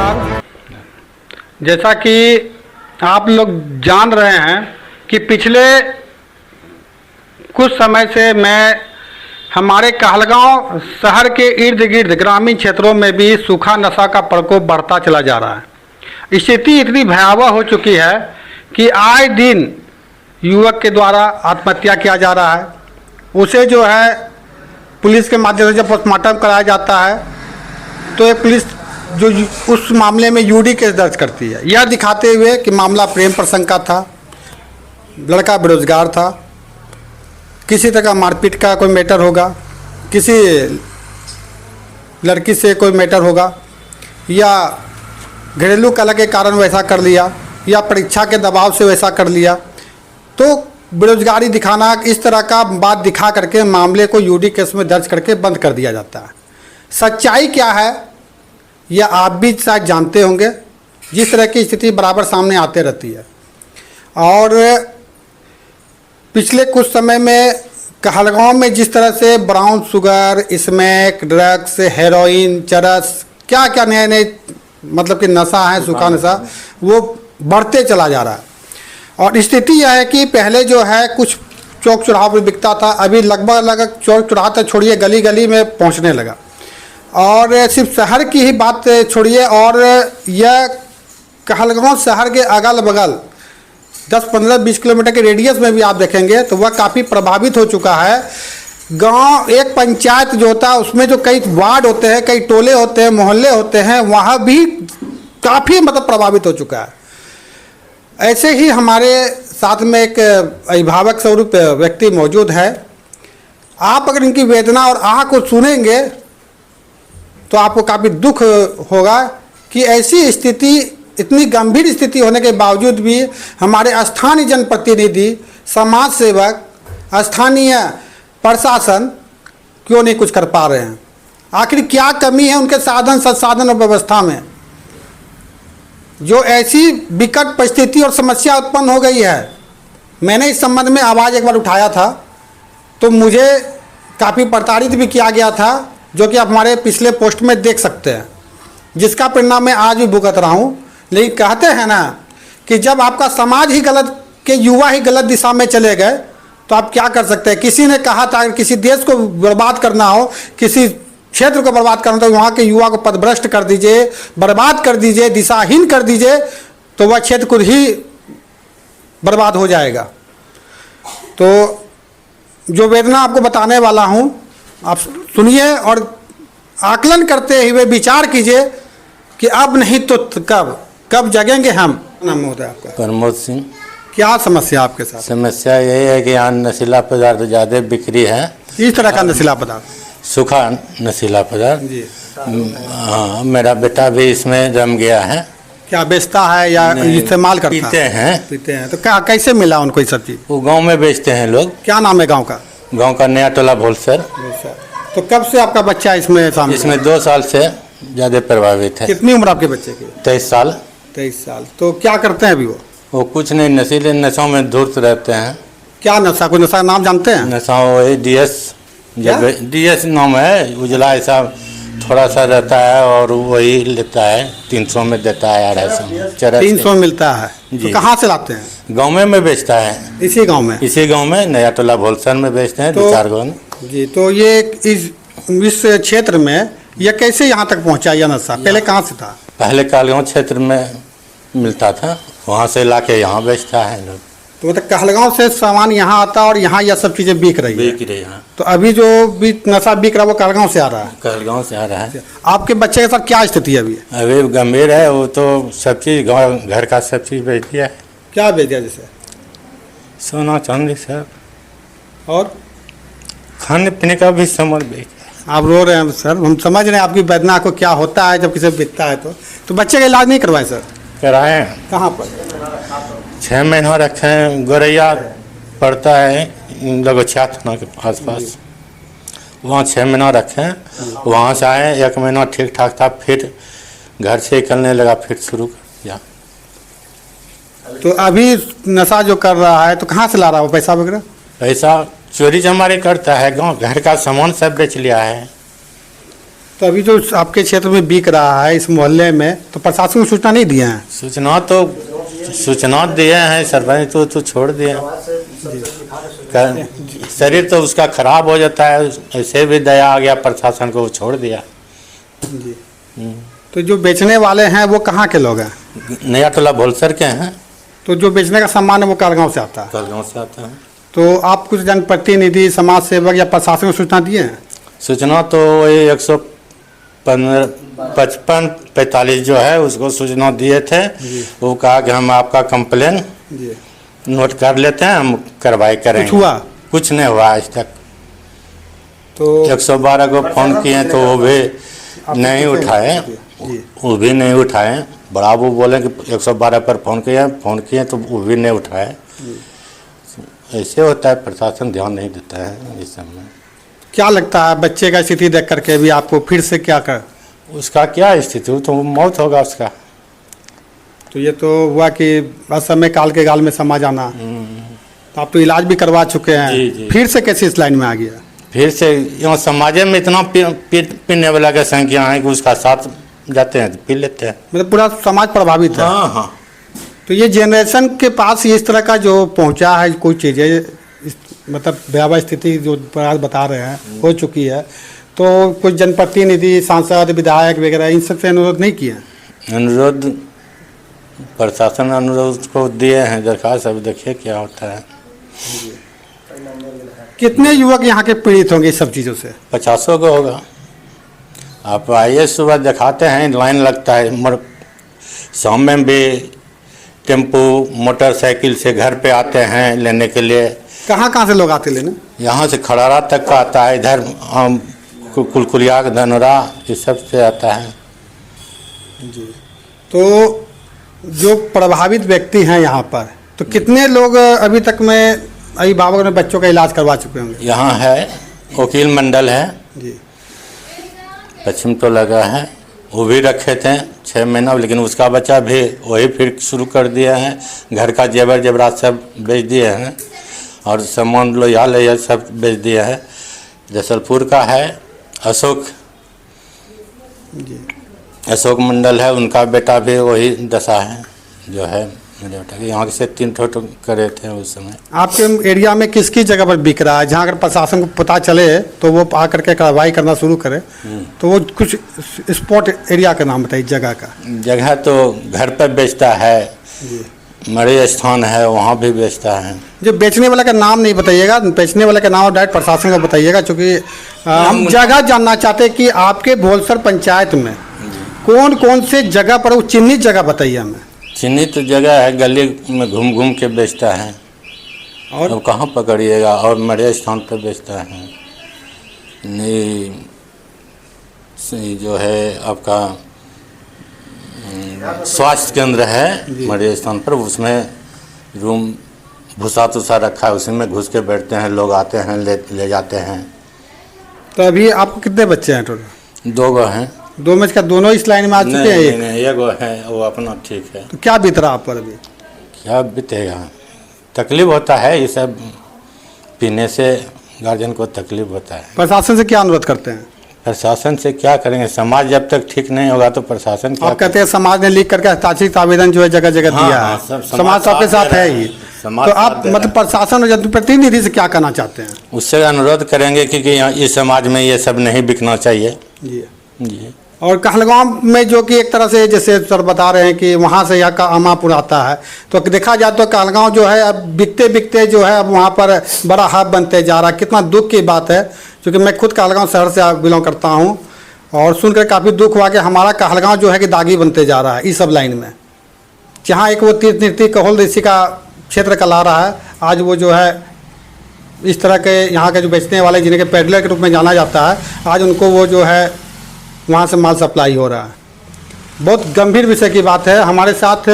नमस्कार। जैसा कि आप लोग जान रहे हैं कि पिछले कुछ समय से मैं हमारे कहलगांव शहर के इर्द गिर्द ग्रामीण क्षेत्रों में भी सूखा नशा का प्रकोप बढ़ता चला जा रहा है। स्थिति इतनी भयावह हो चुकी है कि आए दिन युवक के द्वारा आत्महत्या किया जा रहा है। उसे जो है पुलिस के माध्यम से जब पोस्टमार्टम कराया जाता है तो ये पुलिस जो उस मामले में यूडी केस दर्ज करती है, यह दिखाते हुए कि मामला प्रेम प्रसंग का था, लड़का बेरोजगार था, किसी तरह का मारपीट का कोई मैटर होगा, किसी लड़की से कोई मैटर होगा, या घरेलू कलह के कारण वैसा कर लिया, या परीक्षा के दबाव से वैसा कर लिया। तो बेरोजगारी दिखाना, इस तरह का बात दिखा करके मामले को यूडी केस में दर्ज करके बंद कर दिया जाता है। सच्चाई क्या है यह आप भी शायद जानते होंगे। जिस तरह की स्थिति बराबर सामने आते रहती है, और पिछले कुछ समय में कहलगांव में जिस तरह से brown sugar, smack, drugs, heroin, चरस, क्या क्या नए नए मतलब कि नशा है, सूखा नशा, वो बढ़ते चला जा रहा है। और स्थिति यह है कि पहले जो है कुछ चौक चौराहों पर बिकता था, अभी लगभग चौक चौराहा तक छोड़िए गली गली में पहुंचने लगा। और सिर्फ शहर की ही बात छोड़िए, और यह कहलगांव शहर के अगल बगल 10, 15, 20 किलोमीटर के रेडियस में भी आप देखेंगे तो वह काफ़ी प्रभावित हो चुका है। गांव, एक पंचायत जो होता है उसमें जो कई वार्ड होते हैं, कई टोले होते हैं, मोहल्ले होते हैं, वहाँ भी काफ़ी मतलब प्रभावित हो चुका है। ऐसे ही हमारे साथ में एक अभिभावक स्वरूप व्यक्ति मौजूद है। आप अगर इनकी वेदना और आह को सुनेंगे तो आपको काफ़ी दुख होगा कि ऐसी स्थिति, इतनी गंभीर स्थिति होने के बावजूद भी हमारे स्थानीय जनप्रतिनिधि, समाज सेवक, स्थानीय प्रशासन क्यों नहीं कुछ कर पा रहे हैं। आखिर क्या कमी है उनके साधन संसाधन और व्यवस्था में, जो ऐसी विकट परिस्थिति और समस्या उत्पन्न हो गई है। मैंने इस संबंध में आवाज़ एक बार उठाया था तो मुझे काफ़ी प्रताड़ित भी किया गया था, जो कि आप हमारे पिछले पोस्ट में देख सकते हैं, जिसका परिणाम मैं आज भी भुगत रहा हूँ। लेकिन कहते हैं ना कि जब आपका समाज ही गलत, के युवा ही गलत दिशा में चले गए तो आप क्या कर सकते हैं। किसी ने कहा था अगर किसी देश को बर्बाद करना हो, किसी क्षेत्र को बर्बाद करना तो वहाँ के युवा को पथभ्रष्ट कर दीजिए, बर्बाद कर दीजिए, दिशाहीन कर दीजिए, तो वह क्षेत्र खुद ही बर्बाद हो जाएगा। तो जो वेदना आपको बताने वाला हूँ आप सुनिए और आकलन करते हुए विचार कीजिए कि अब नहीं तो कब जगेंगे हम। नाम होता है आपका? प्रमोद सिंह। क्या समस्या आपके साथ? समस्या यही है कि यहाँ नशीला पदार्थ ज़्यादा बिक्री है। इस तरह का नशीला पदार्थ? सूखा नशीला पदार्थ जी। हाँ, मेरा बेटा भी इसमें जम गया है। क्या बेचता है या इस्तेमाल करता है? पीते हैं। तो क्या, कैसे मिला उनको ये सब चीज़? वो गांव में बेचते हैं लोग। क्या नाम है गांव का? गांव का नया टोला भोलसर। तो कब से आपका बच्चा इसमें शामिल? इसमें 2 साल से ज़्यादा प्रभावित है। कितनी उम्र आपके बच्चे की? 23 साल। 23 साल। तो क्या करते हैं अभी वो? कुछ नहीं, नशीले नशों में धूर्त रहते हैं। क्या नशा, कोई नशा नाम जानते हैं? नशा वही DS नाम है, उजला ऐसा थोड़ा सा रहता है और वही लेता है, 300 में देता है, 250 300 मिलता है जी। तो कहाँ से लाते हैं? गांव में बेचता है। इसी गांव में? इसी गांव में नया टोला भोलसर में बेचते हैं। 2-4 गाँव जी। तो ये इस क्षेत्र में यह कैसे यहाँ तक पहुँचा यह नशा? पहले कहाँ से था? पहले कहलगांव क्षेत्र में मिलता था, वहाँ से लाके यहाँ बेचता है लोग। तो मतलब कहलगांव से सामान यहाँ आता और यहाँ यह सब चीज़ें बिक रही है यहाँ। तो अभी जो भी नशा बिक रहा है वो कहलगांव से आ रहा है? कहलगांव से आ रहा है। आपके बच्चे के साथ क्या स्थिति है अभी? अभी गंभीर है, वो तो सब चीज़ घर का सब चीज़ बेच दिया है। क्या बेच दिया? जैसे सोना चांदी सब, और खाने पीने का भी सामान बेच दिया। आप रो रहे हैं सर, हम समझ रहे हैं आपकी वेदना को, क्या होता है जब किसी बिकता है। तो बच्चे का इलाज नहीं करवाए सर? कराए। कहाँ पर? 6 महीना रखे हैं। गोरैया पड़ता है लगोछिया थाना के आसपास, वहाँ 6 महीना रखे। वहाँ से आए, 1 महीना ठीक ठाक था, फिर घर से निकलने लगा, फिर शुरू कर दिया। तो अभी नशा जो कर रहा है तो कहाँ से ला रहा है वो पैसा वगैरह? पैसा चोरी चमारी करता है, गाँव घर का सामान सब बेच लिया है। तो अभी जो आपके क्षेत्र में बिक रहा है इस मोहल्ले में, तो प्रशासन को सूचना नहीं दिए हैं? सूचना दिए हैं सरपंच तो छोड़ दिए। शरीर तो उसका खराब हो जाता है, ऐसे भी दया आ गया प्रशासन को, छोड़ दिया। जी। तो जो बेचने वाले हैं वो कहाँ के लोग हैं? नया टोला भोलसर के हैं। तो जो बेचने का सामान है वो कालगांव से आता है? कालगांव से आता है। तो आप कुछ जनप्रतिनिधि, समाज सेवक या प्रशासन को सूचना दिए हैं? सूचना तो वही 155-45 जो है उसको सूचना दिए थे। वो कहा कि हम आपका कंप्लेन नोट कर लेते हैं, हम कार्रवाई करेंगे। कुछ हुआ? कुछ नहीं हुआ आज तक। तो 112 को फोन किए तो वो भी नहीं उठाए, वो भी नहीं उठाए। बड़ा बाबू बोले कि 112 पर फोन किए तो वो भी नहीं उठाए। ऐसे होता है, प्रशासन ध्यान नहीं देता है इस समय। क्या लगता है बच्चे का स्थिति देख करके भी आपको फिर से क्या कर? उसका क्या स्थिति, तो मौत होगा उसका। तो ये तो हुआ कि असमय काल के गाल में समा जाना। तो आप तो इलाज भी करवा चुके हैं। जी। फिर से कैसे इस लाइन में आ गया? फिर से यहाँ समाज में इतना पीने वाला की संख्या है कि उसका साथ जाते हैं तो पी लेते हैं। मतलब पूरा समाज प्रभावित है। हाँ। तो ये जनरेशन के पास इस तरह का जो पहुंचा है कोई चीज़ें, मतलब भयावह स्थिति जो आज बता रहे हैं हो चुकी है, तो कुछ जनप्रतिनिधि, सांसद, विधायक वगैरह इन सबसे अनुरोध नहीं किए? अनुरोध प्रशासन अनुरोध को दिए हैं दरखास्त, अब देखिए क्या होता है। कितने युवक यहाँ के पीड़ित होंगे इस सब चीज़ों से? 50 को होगा। आप आइए, सुबह दिखाते हैं, लाइन लगता है। शाम में भी टेम्पो मोटरसाइकिल से घर पे आते हैं लेने के लिए। कहाँ से लोग आते लेने? यहाँ से खड़ारा तक का आता है, इधर कुलकुलिया, धनोरा, इस सब से आता है। जी। तो जो प्रभावित व्यक्ति हैं यहाँ पर, तो कितने लोग अभी तक में अभिभावक ने बच्चों का इलाज करवा चुके होंगे? यहाँ है वकील मंडल है जी, पश्चिम टोला का है, वो भी रखे थे 6 महीना, लेकिन उसका बच्चा भी वही फिर शुरू कर दिया है। घर का जेवर जेवरात सब बेच दिए हैं और सामान लोहाल ये सब बेच दिया है। जसलपुर का है अशोक अशोक मंडल है, उनका बेटा भी वही दशा है जो है मेरे बेटा के। यहाँ से 3 ठो करे थे उस समय। आपके एरिया में किसकी जगह पर बिक रहा है जहाँ अगर प्रशासन को पता चले तो वो आकर के कार्रवाई करना शुरू करे? तो वो कुछ स्पॉट एरिया का नाम बताइए जगह का। जगह तो घर पर बेचता है, मरे स्थान है वहाँ भी बेचता है। जो बेचने वाला का नाम नहीं बताइएगा, बेचने वाले का नाम डायरेक्ट प्रशासन को बताइएगा, क्योंकि हम जगह जानना चाहते हैं कि आपके भोलसर पंचायत में कौन कौन से जगह पर, वो चिन्हित जगह बताइए हमें। चिन्हित जगह है, गली में घूम घूम के बेचता है। और अब कहाँ पकड़िएगा, और मरे स्थान पर बेचता है। नहीं जो है आपका स्वास्थ्य केंद्र है मरे स्थान पर, उसमें रूम भूसा तुसा रखा है, उसी में घुस के बैठते हैं लोग, आते हैं ले जाते हैं। तो अभी आपको कितने बच्चे हैं टोटल? 2 गो हैं। 2 में का दोनों इस लाइन में आ चुके हैं? नहीं, एक गो है, वो अपना ठीक है। तो क्या बीत रहा आप पर अभी? क्या बीतेगा, तकलीफ होता है, ये सब पीने से गार्जियन को तकलीफ होता है। प्रशासन से क्या अनुरोध करते हैं? प्रशासन से क्या करेंगे, समाज जब तक ठीक नहीं होगा तो प्रशासन क्या? आप कहते हैं समाज ने लिख करके हस्ताक्षरित आवेदन जो है जगह जगह दिया है, समाज आपके साथ है ही। तो आप मतलब प्रशासन और जनप्रतिनिधि से क्या कहना चाहते हैं? उससे अनुरोध करेंगे कि इस समाज में ये सब नहीं बिकना चाहिए। जी। और कहलगांव में जो कि एक तरह से जैसे सर बता रहे हैं कि वहाँ से यहाँ का अमापुर आता है, तो देखा जाए तो कहलगांव जो है अब बिकते बिकते जो है अब वहाँ पर बड़ा हब बनते जा रहा है। कितना दुख की बात है, क्योंकि मैं खुद कहलगांव शहर से बिलोंग करता हूँ और सुनकर काफ़ी दुख हुआ कि हमारा कहलगांव जो है कि दागी बनते जा रहा है इस सब लाइन में। जहाँ एक वो तीर्थ नीति कहोल ऋषि का क्षेत्र कहला रहा है, आज वो जो है इस तरह के यहाँ के जो बेचने वाले जिन्हें के पेडलर के रूप में जाना जाता है, आज उनको वो जो है वहाँ से माल सप्लाई हो रहा है। बहुत गंभीर विषय की बात है। हमारे साथ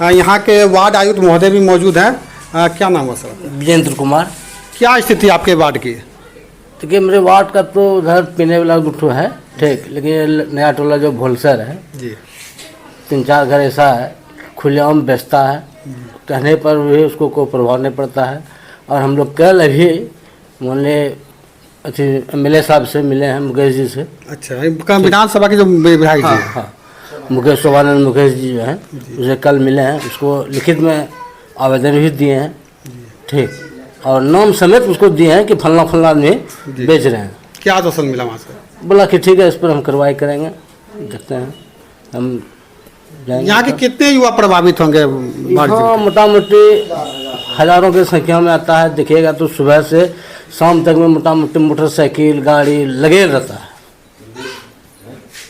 यहाँ के वार्ड आयुक्त महोदय भी मौजूद हैं। क्या नाम है सर? विजेंद्र कुमार। क्या स्थिति आपके वार्ड की? देखिए मेरे वार्ड का तो उधर पीने वाला गुट्ठू है ठीक, लेकिन नया टोला जो भोलसर है जी 3-4 घर ऐसा है खुलेआम बेचता है, कहने पर भी उसको कोई प्रभाव नहीं पड़ता है। और हम लोग कल अभी मान अच्छे MLA साहब से मिले हैं, मुकेश जी से। अच्छा, विधानसभा के जो विधायक जी हैं। हाँ, मुकेश शोभानंद मुकेश जी जो हैं उसे कल मिले हैं, उसको लिखित में आवेदन भी दिए हैं, ठीक, और नाम समेत उसको दिए हैं कि फलना फलना आदमी बेच रहे हैं। क्या आश्वासन मिला वहाँ से? बोला कि ठीक है, इस पर हम कार्रवाई करेंगे, देखते हैं हम जाएंगे। यहाँ के कितने युवा प्रभावित होंगे? हाँ, मोटा मोटी हज़ारों की संख्या में आता है। देखिएगा तो सुबह से शाम तक में मोटा मोटी मोटरसाइकिल गाड़ी लगे रहता है।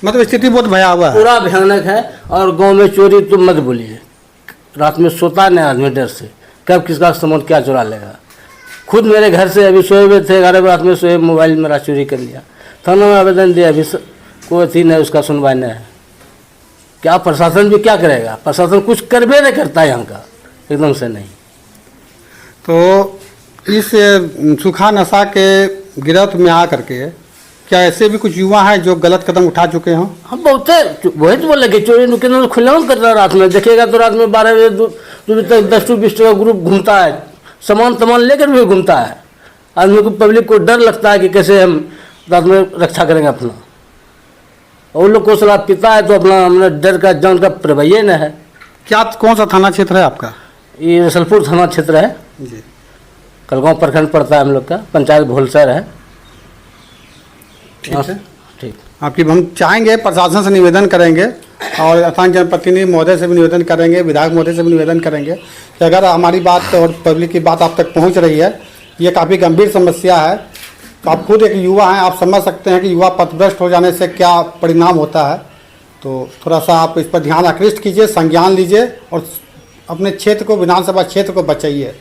मतलब स्थिति बहुत भयावह है। पूरा भयानक है। और गांव में चोरी तो मत बोलिए, रात में सोता नहीं आदमी डर से, कब किसका सामान क्या चुरा लेगा। खुद मेरे घर से अभी सोए हुए थे, 11 रात में सोए, मोबाइल मेरा चोरी कर लिया। थाना में आवेदन दिया, अभी कोई थी नहीं, उसका सुनवाई नहीं है। क्या प्रशासन भी क्या करेगा? प्रशासन कुछ करबे नहीं करता है यहाँ का, एकदम से नहीं। तो इस सूखा नशा के गिरफ्त में आ करके क्या ऐसे भी कुछ युवा हैं जो गलत कदम उठा चुके हों? हम बहुत है, वही तो बोले कि चोरी नुकसान खुलेआम कर रहा है रात में। देखिएगा तो रात में 12 बजे तक 10 to 20 का ग्रुप घूमता है, सामान लेकर भी घूमता है। आदमी को, पब्लिक को डर लगता है कि कैसे हम रात में रक्षा करेंगे अपना। और उन लोग को सलाह पिता है तो अपना हमने डर का जान का प्रवैया न है। क्या, कौन सा थाना क्षेत्र है आपका? ये रसलपुर थाना क्षेत्र है जी। कलगांव प्रखंड पड़ता है हम लोग का, पंचायत भोलसर है। ठीक है, ठीक। आपकी हम चाहेंगे, प्रशासन से निवेदन करेंगे और स्थानीय जनप्रतिनिधि महोदय से भी निवेदन करेंगे, विधायक महोदय से भी निवेदन करेंगे कि अगर हमारी बात और पब्लिक की बात आप तक पहुंच रही है, ये काफ़ी गंभीर समस्या है। तो आप खुद एक युवा हैं, आप समझ सकते हैं कि युवा पथभ्रष्ट हो जाने से क्या परिणाम होता है। तो थोड़ा सा आप इस पर ध्यान आकृष्ट कीजिए, संज्ञान लीजिए और अपने क्षेत्र को, विधानसभा क्षेत्र को बचाइए।